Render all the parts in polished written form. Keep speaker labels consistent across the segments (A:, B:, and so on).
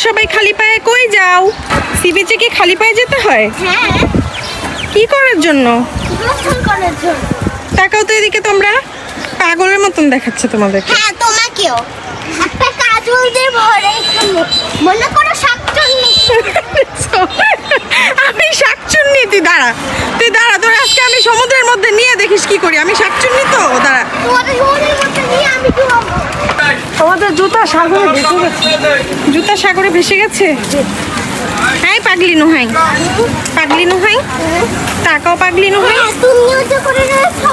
A: সবাই খালি পায়ে কই যাও? সি বিচে কি খালি পায়ে যেতে হয়?
B: হ্যাঁ,
A: কি করার জন্য?
B: গোসল করার জন্য।
A: তাকাও তো এদিকে, তোমরা পাগলের মতন দেখাচ্ছে তোমাদেরকে।
B: হ্যাঁ, তোমাকেও একটা কাজল দিয়ে ভরে একটু মনে করো শাকচুন্নি।
A: আমি শাকচুন্নি? তুই দাঁড়া, তোর আজকে আমি সমুদ্রের মধ্যে নিয়ে দেখিস কি করি। আমি শাকচুন্নি তো, দাঁড়া।
B: তোমাদের সমুদ্রের মধ্যে নিয়ে আমি কি হবো?
A: আমাদের জুতা সাগরে ভেসে গেছে। জুতা সাগরে ভেসে গেছে? হ্যাঁ, পাগলি নুহাই, পাগলি নুহাই, তাকাও পাগলি নুহাই।
B: হ্যাঁ, তুমিও তো করে রয়েছো।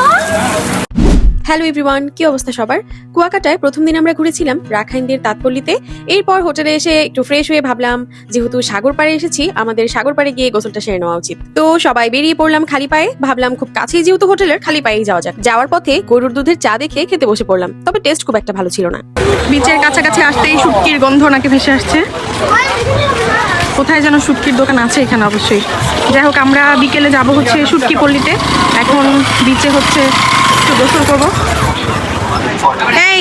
C: হ্যালো এভরিওয়ান, কি অবস্থা সবার? কুয়াকাটায় প্রথম দিন আমরা ঘুরেছিলাম রাখাইনদের তাঁতপল্লীতে। এরপর হোটেলে এসে একটু ফ্রেশ হয়ে ভাবলাম যেহেতু সাগর পাড়ে এসেছি, আমাদের সাগর পাড়ে গিয়ে গোসলটা সেরে নেওয়া উচিত। তো সবাই বেরিয়ে পড়লাম খালি পায়ে। ভাবলাম খুব কাছেই যেহেতু হোটেলের, খালি পায়েই যাওয়া যাক। যাওয়ার পথে গরুর দুধের চা দেখে খেতে বসে পড়লাম, তবে টেস্ট খুব একটা ভালো ছিল না।
A: বিচের কাছাকাছি আসতেই শুটকির গন্ধ নাকি ভেসে আসছে। কোথায় যেন শুটকির দোকান আছে এখানে অবশ্যই। যাই হোক, আমরা বিকেলে যাব হচ্ছে শুটকি পল্লীতে। এখন বিচে হচ্ছে একটু গোসল করবো। এই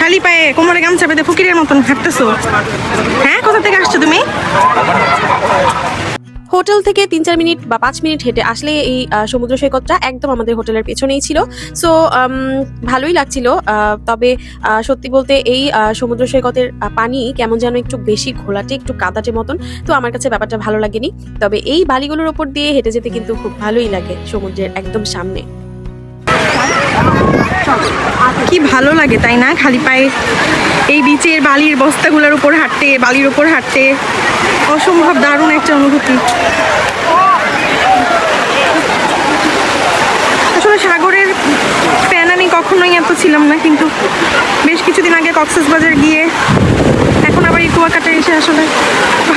A: খালি পায়ে কোমরে গামছা বেঁধে ফকিরের মতন হাঁটতেছো? হ্যাঁ, কোথা থেকে আসছো তুমি?
C: হোটেল থেকে 3-4 মিনিট বা 5 মিনিট হেঁটে আসলে এই সমুদ্র সৈকতটা একদম আমাদের হোটেলের পেছনেই ছিল। সো ভালোই লাগছিল। তবে সত্যি বলতে এই সমুদ্র সৈকতের পানি কেমন যেন একটু বেশি ঘোলাটে, একটু কাদাটে মতন। তো আমার কাছে ব্যাপারটা ভালো লাগেনি। তবে এই বালিগুলোর ওপর দিয়ে হেঁটে যেতে কিন্তু খুব ভালোই লাগে, সমুদ্রের একদম সামনে।
A: কি ভালো লাগে তাই না, খালি পায়ে এই বিচের বালির বস্তাগুলোর উপর হাঁটতে, বালির উপর হাঁটতে। অসম্ভব দারুণ একটা অনুভূতি। আসলে সাগরের ফ্যান আমি কখনোই এত ছিলাম না, কিন্তু বেশ কিছুদিন আগে কক্সবাজার গিয়ে এখন আবার এই কুয়াকাটায় এসে আসলে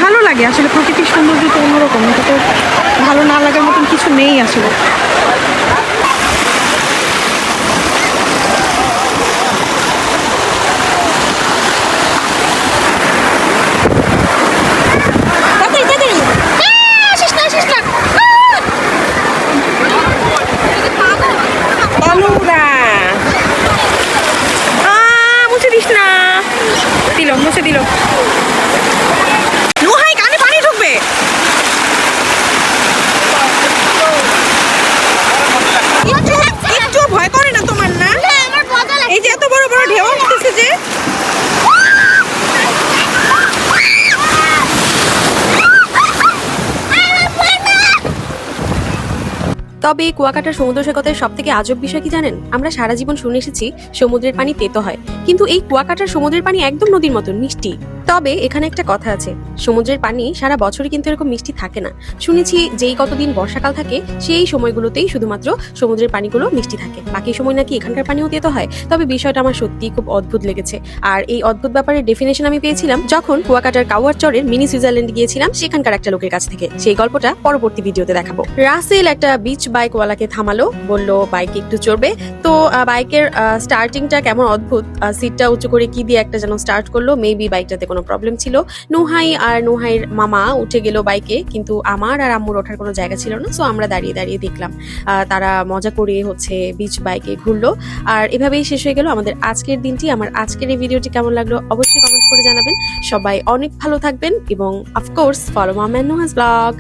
A: ভালো লাগে। আসলে প্রকৃতির সৌন্দর্য তো অন্যরকম, এটা তো ভালো না লাগার মতন কিছু নেই আসলে। মুছে দিল। নুহাই, কানে পানি ঢুকবে। একটু ভয় করে না তোমার? না, এই যে এত বড় বড় ঢেউ আসতেছে যে।
C: তবে কুয়াকাটার সমুদ্র সৈকতের সব থেকে আজব বিষয় কি জানেন? আমরা সারা জীবন শুনে এসেছি সমুদ্রের পানি তেতো হয়, কিন্তু এই কুয়াকাটার সমুদ্রের পানি একদম নদীর মতন মিষ্টি। তবে এখানে একটা কথা আছে, সমুদ্রের পানি সারা বছরই কিন্তু এরকম মিষ্টি থাকে না। শুনেছি যেই কতদিন বর্ষাকাল থাকে সেই সময়গুলোতেই শুধুমাত্র সমুদ্রের পানিগুলো মিষ্টি থাকে, বাকি সময় নাকি এখানকার পানিও তেতো হয়। তবে বিষয়টা আমার সত্যিই খুব অদ্ভুত লেগেছে। আর এই অদ্ভুত ব্যাপারের ডেফিনেশন আমি পেয়েছিলাম যখন কুয়াকাটার কাওয়ার চরের মিনি সুইজারল্যান্ড গিয়েছিলাম সেখানকার একটা লোকের কাছ থেকে। সেই গল্পটা পরবর্তী ভিডিওতে দেখাবো। রাসেল একটা বিচ বাইক ওয়ালাকে থামালো, বললো বাইকে একটু চড়বে। তো বাইকের স্টার্টিংটা কেমন অদ্ভুত, সিটটা উঁচু করে কি দিয়ে একটা যেন স্টার্ট করলো। মেবি বাইকটাতে কোনো প্রবলেম ছিল। নুহাই আর নুহাইয়ের মামা উঠে গেল বাইকে, কিন্তু আমার আর আম্মুর ওঠার কোনো জায়গা ছিল না। সো আমরা দাঁড়িয়ে দাঁড়িয়ে দেখলাম তারা মজা করে হচ্ছে বিচ বাইকে ঘুরলো। আর এভাবেই শেষ হয়ে গেল আমাদের আজকের দিনটি। আমার আজকের এই ভিডিওটি কেমন লাগলো অবশ্যই কমেন্ট করে জানাবেন। সবাই অনেক ভালো থাকবেন এবং of course follow mom and Nuha's blog.